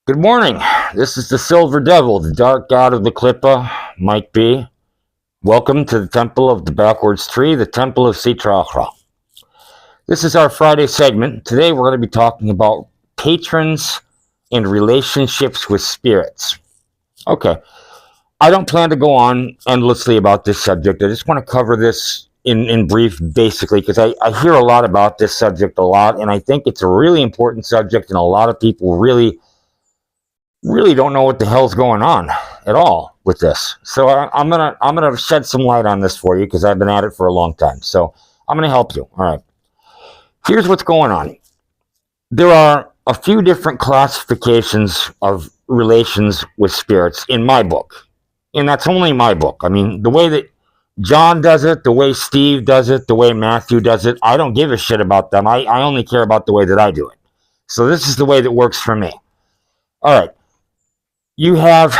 Good morning. This is the Silver Devil, the dark god of the Klippa, might be. Welcome to the Temple of the Backwards Tree, the Temple of Sitra Achra. This is our Friday segment. Today we're going to be talking about patrons and relationships with spirits. Okay. I don't plan to go on endlessly about this subject. I just want to cover this in brief, basically, because I hear a lot about this subject a lot, and I think it's a really important subject, and a lot of people really don't know what the hell's going on at all with this. So I'm gonna shed some light on this for you because I've been at it for a long time. So I'm gonna help you. All right. Here's what's going on. There are a few different classifications of relations with spirits in my book, and that's only my book. I mean, the way that John does it, the way Steve does it, the way Matthew does it, I don't give a shit about them. I only care about the way that I do it. So this is the way that works for me. All right. You have,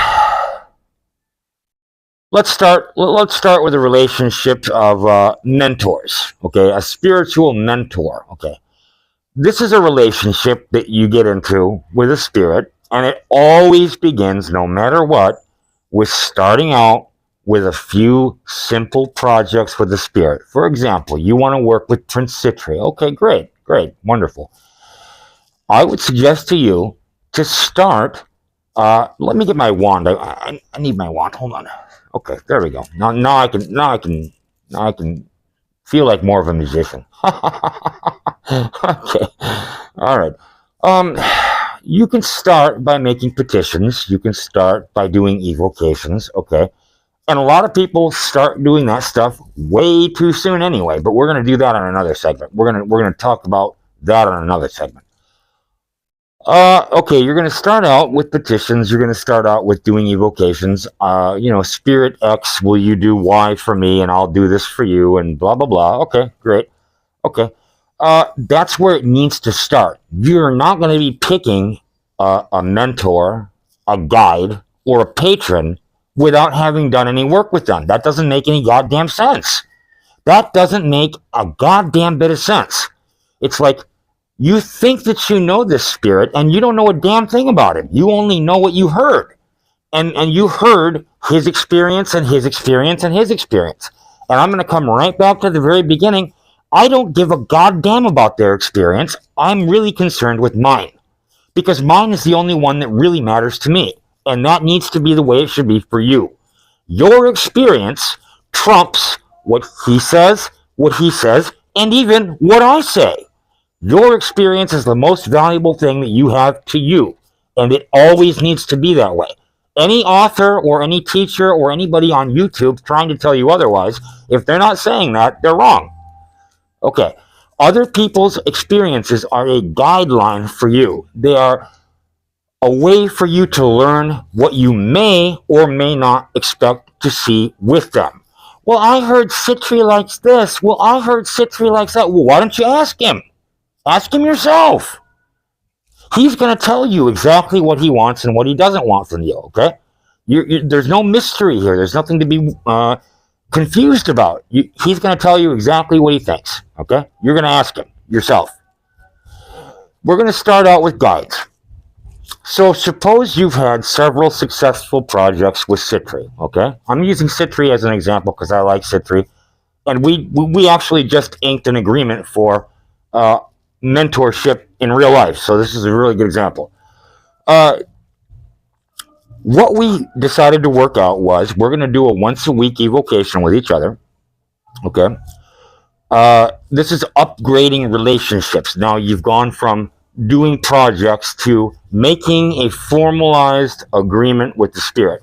let's start with a relationship of mentors, okay? A spiritual mentor, okay? This is a relationship that you get into with a spirit, and it always begins, no matter what, with starting out with a few simple projects with the spirit. For example, you want to work with Prince Sitri. Okay, great, wonderful. I would suggest to you to start. Let me get my wand. I need my wand. Hold on. Okay, there we go. Now I can feel like more of a musician. Okay. All right. You can start by making petitions. You can start by doing evocations. Okay. And a lot of people start doing that stuff way too soon anyway. But we're gonna do that on another segment. We're gonna talk about that on another segment. Okay, you're going to start out with petitions. You're going to start out with doing evocations. Spirit X, will you do Y for me, and I'll do this for you, and blah, blah, blah. Okay, great. Okay. That's where it needs to start. You're not going to be picking a mentor, a guide, or a patron without having done any work with them. That doesn't make any goddamn sense. That doesn't make a goddamn bit of sense. It's like, you think that you know this spirit, and you don't know a damn thing about him. You only know what you heard. And you heard his experience and his experience and his experience. And I'm going to come right back to the very beginning. I don't give a goddamn about their experience. I'm really concerned with mine. Because mine is the only one that really matters to me. And that needs to be the way it should be for you. Your experience trumps what he says, and even what I say. Your experience is the most valuable thing that you have to you, and it always needs to be that way. Any author or any teacher or anybody on YouTube trying to tell you otherwise, if they're not saying that, they're wrong. Okay, other people's experiences are a guideline for you. They are a way for you to learn what you may or may not expect to see with them. Well, I heard Sitri likes this. Well, I heard Sitri likes that. Well, why don't you ask him? Ask him yourself. He's going to tell you exactly what he wants and what he doesn't want from you, okay? There's no mystery here. There's nothing to be confused about. He's going to tell you exactly what he thinks, okay? You're going to ask him yourself. We're going to start out with guides. So suppose you've had several successful projects with Sitri, okay? I'm using Sitri as an example because I like Sitri. And we actually just inked an agreement for mentorship in real life. So this is a really good example. What we decided to work out was we're going to do a once-a-week evocation with each other. Okay. This is upgrading relationships. Now you've gone from doing projects to making a formalized agreement with the spirit.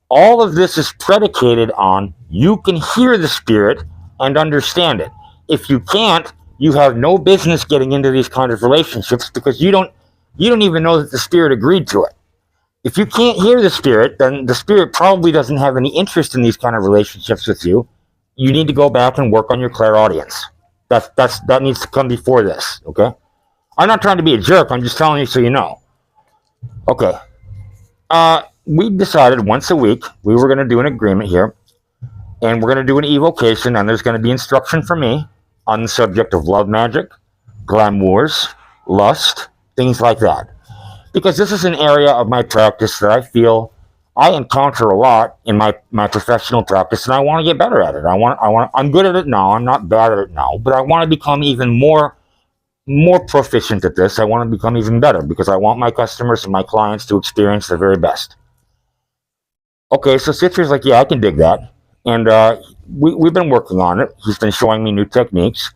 All of this is predicated on you can hear the spirit and understand it. If you can't, you have no business getting into these kind of relationships because you don't even know that the spirit agreed to it. If you can't hear the spirit, then the spirit probably doesn't have any interest in these kind of relationships with you. You need to go back and work on your clairaudience. That needs to come before this, okay? I'm not trying to be a jerk. I'm just telling you so you know. Okay. We decided once a week we were going to do an agreement here, and we're going to do an evocation, and there's going to be instruction from me on the subject of love magic, glamours, lust, things like that. because this is an area of my practice that I feel I encounter a lot in my professional practice, and I want to get better at it. I'm good at it now. I'm not bad at it now, but I want to become even more proficient at this. I want to become even better because I want my customers and my clients to experience the very best. Okay, so Citri's like, yeah, I can dig that. And we've been working on it. He's been showing me new techniques.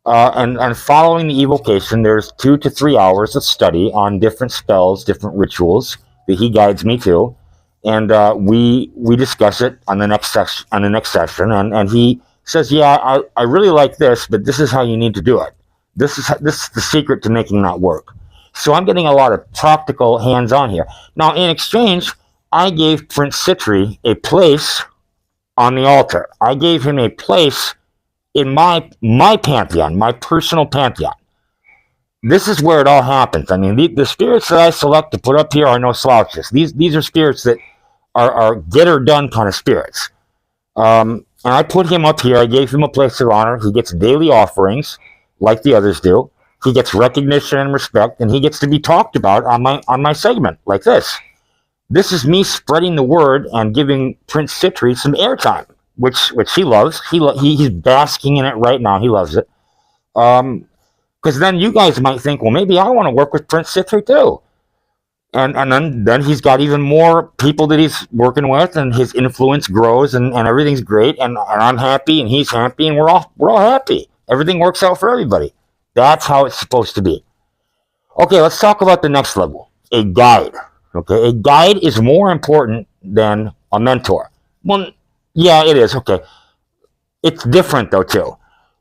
And following the evocation, there's 2 to 3 hours of study on different spells, different rituals that he guides me to. And we discuss it on the next session. And he says, yeah, I really like this, but this is how you need to do it. This is the secret to making that work. So I'm getting a lot of practical hands-on here. Now, in exchange, I gave Prince Citri a place on the altar. I gave him a place in my pantheon, my personal pantheon. This is where it all happens. I mean, the spirits that I select to put up here are no slouches. These are spirits that are get or done kind of spirits. And I put him up here. I gave him a place of honor. He gets daily offerings, like the others do. He gets recognition and respect, and he gets to be talked about on my segment, like this. This is me spreading the word and giving Prince Citri some airtime, which he loves. He's basking in it right now. He loves it. Because then you guys might think, well, maybe I want to work with Prince Citri too. And then he's got even more people that he's working with, and his influence grows, and everything's great, and I'm happy, and he's happy, and we're all happy. Everything works out for everybody. That's how it's supposed to be. Okay, let's talk about the next level. A guide. Okay, a guide is more important than a mentor. Well, yeah, it is. Okay. It's different, though, too.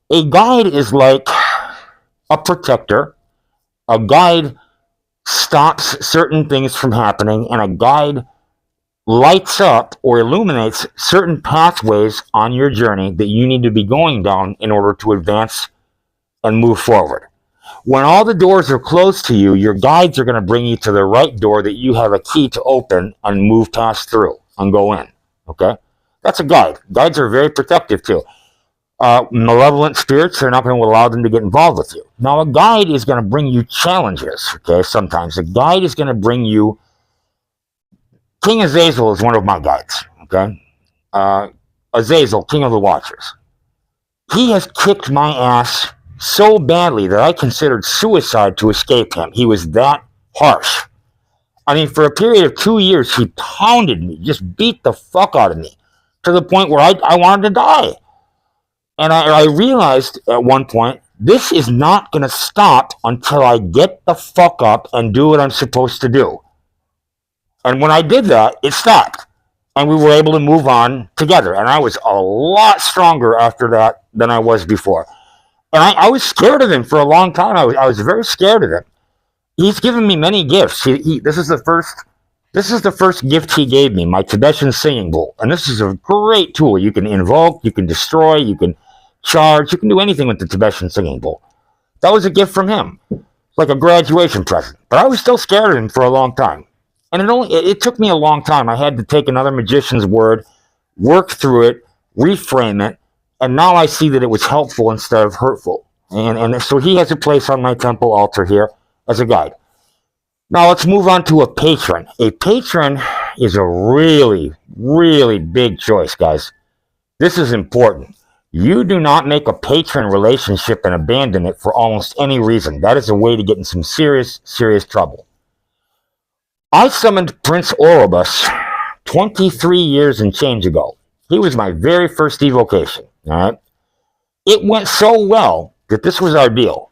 A guide is like a protector. A guide stops certain things from happening, and a guide lights up or illuminates certain pathways on your journey that you need to be going down in order to advance and move forward. When all the doors are closed to you, your guides are going to bring you to the right door that you have a key to open and move past through and go in. Okay? That's a guide. Guides are very protective too. Malevolent spirits are not going to allow them to get involved with you. Now, a guide is going to bring you challenges. Okay? Sometimes. A guide is going to bring you... King Azazel is one of my guides. Okay? Azazel, King of the Watchers. He has kicked my ass so badly that I considered suicide to escape him. He was that harsh. I mean, for a period of 2 years, he pounded me, just beat the fuck out of me, to the point where I wanted to die. And I realized at one point, this is not going to stop until I get the fuck up and do what I'm supposed to do. And when I did that, it stopped. And we were able to move on together. And I was a lot stronger after that than I was before. And I was scared of him for a long time. I was very scared of him. He's given me many gifts. This is the first gift he gave me, my Tibetan singing bowl. And this is a great tool. You can invoke, you can destroy, you can charge, you can do anything with the Tibetan singing bowl. That was a gift from him, like a graduation present. But I was still scared of him for a long time. And it took me a long time. I had to take another magician's word, work through it, reframe it, and now I see that it was helpful instead of hurtful. And so he has a place on my temple altar here as a guide. Now let's move on to a patron. A patron is a really, really big choice, guys. This is important. You do not make a patron relationship and abandon it for almost any reason. That is a way to get in some serious, serious trouble. I summoned Prince Orobus 23 years and change ago. He was my very first evocation. All right? It went so well that this was our deal.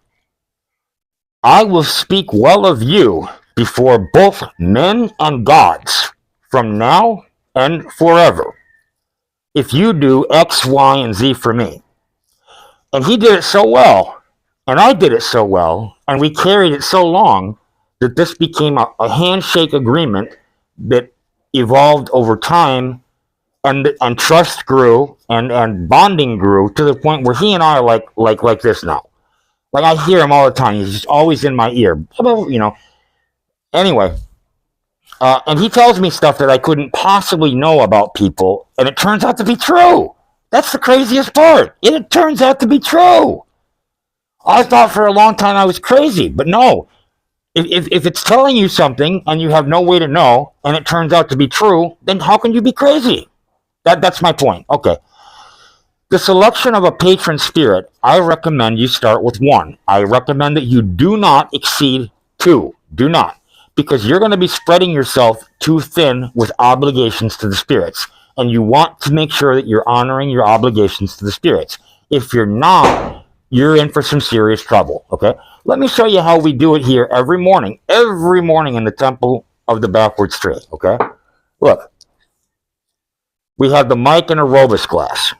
I will speak well of you before both men and gods from now and forever if you do X, Y, and Z for me. And he did it so well, and I did it so well, and we carried it so long that this became a handshake agreement that evolved over time. And trust grew, and bonding grew to the point where he and I are like this now. Like I hear him all the time. He's just always in my ear. You know. Anyway, and he tells me stuff that I couldn't possibly know about people, and it turns out to be true. That's the craziest part. It turns out to be true. I thought for a long time I was crazy, but no. If it's telling you something and you have no way to know, and it turns out to be true, then how can you be crazy? That's my point. Okay. The selection of a patron spirit, I recommend you start with one. I recommend that you do not exceed two. Do not. Because you're going to be spreading yourself too thin with obligations to the spirits. And you want to make sure that you're honoring your obligations to the spirits. If you're not, you're in for some serious trouble. Okay? Let me show you how we do it here every morning. Every morning in the Temple of the Backwards Tree. Okay? Look. We have the mic and a Robus glass.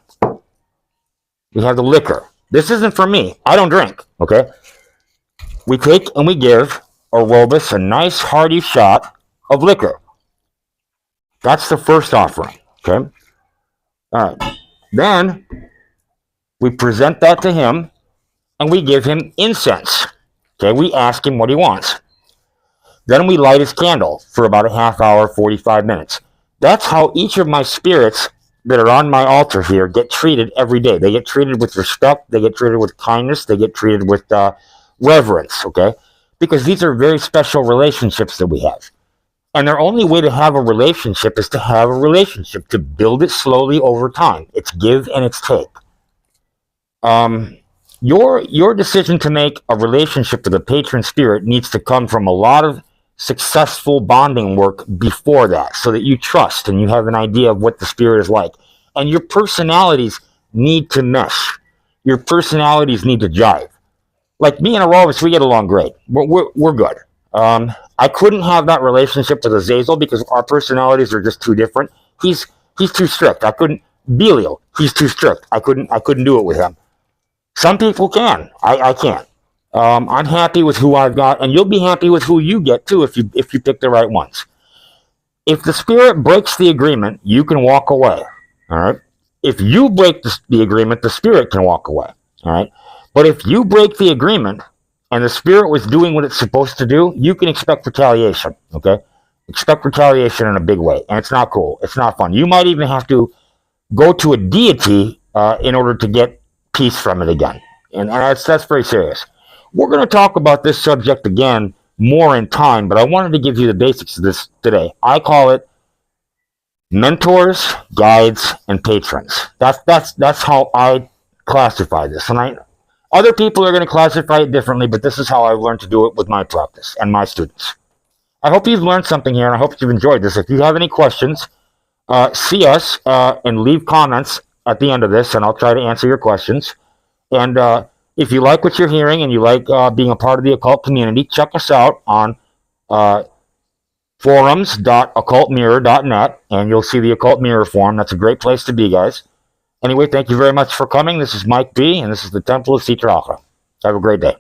We have the liquor. This isn't for me. I don't drink, okay? We take and we give Orobus a nice hearty shot of liquor. That's the first offering, okay? All right. Then we present that to him and we give him incense. Okay, we ask him what he wants. Then we light his candle for about a half hour, 45 minutes. That's how each of my spirits that are on my altar here get treated every day. They get treated with respect, they get treated with kindness, they get treated with reverence, okay? Because these are very special relationships that we have. And their only way to have a relationship is to have a relationship, to build it slowly over time. It's give and it's take. Your decision to make a relationship with a patron spirit needs to come from a lot of successful bonding work before that, so that you trust and you have an idea of what the spirit is like. And your personalities need to mesh. Your personalities need to jive. Like me and Orobus, we get along great. We're good. I couldn't have that relationship with Azazel because our personalities are just too different. He's too strict. I couldn't. Belial, he's too strict. I couldn't do it with him. Some people can. I can't. I'm happy with who I've got, and you'll be happy with who you get too if you pick the right ones. If the spirit breaks the agreement, you can walk away. All right. If you break the agreement, the spirit can walk away. All right. But if you break the agreement and the spirit was doing what it's supposed to do, you can expect retaliation. Okay. Expect retaliation in a big way, and it's not cool. It's not fun. You might even have to go to a deity in order to get peace from it again, and that's very serious. We're going to talk about this subject again more in time, but I wanted to give you the basics of this today. I call it mentors, guides, and patrons. That's how I classify this. And other people are going to classify it differently, but this is how I've learned to do it with my practice and my students. I hope you've learned something here, and I hope you've enjoyed this. If you have any questions, see us and leave comments at the end of this, and I'll try to answer your questions. And if you like what you're hearing and you like being a part of the occult community, check us out on forums.occultmirror.net, and you'll see the Occult Mirror forum. That's a great place to be, guys. Anyway, thank you very much for coming. This is Mike B., and this is the Temple of Sitra Achra. Have a great day.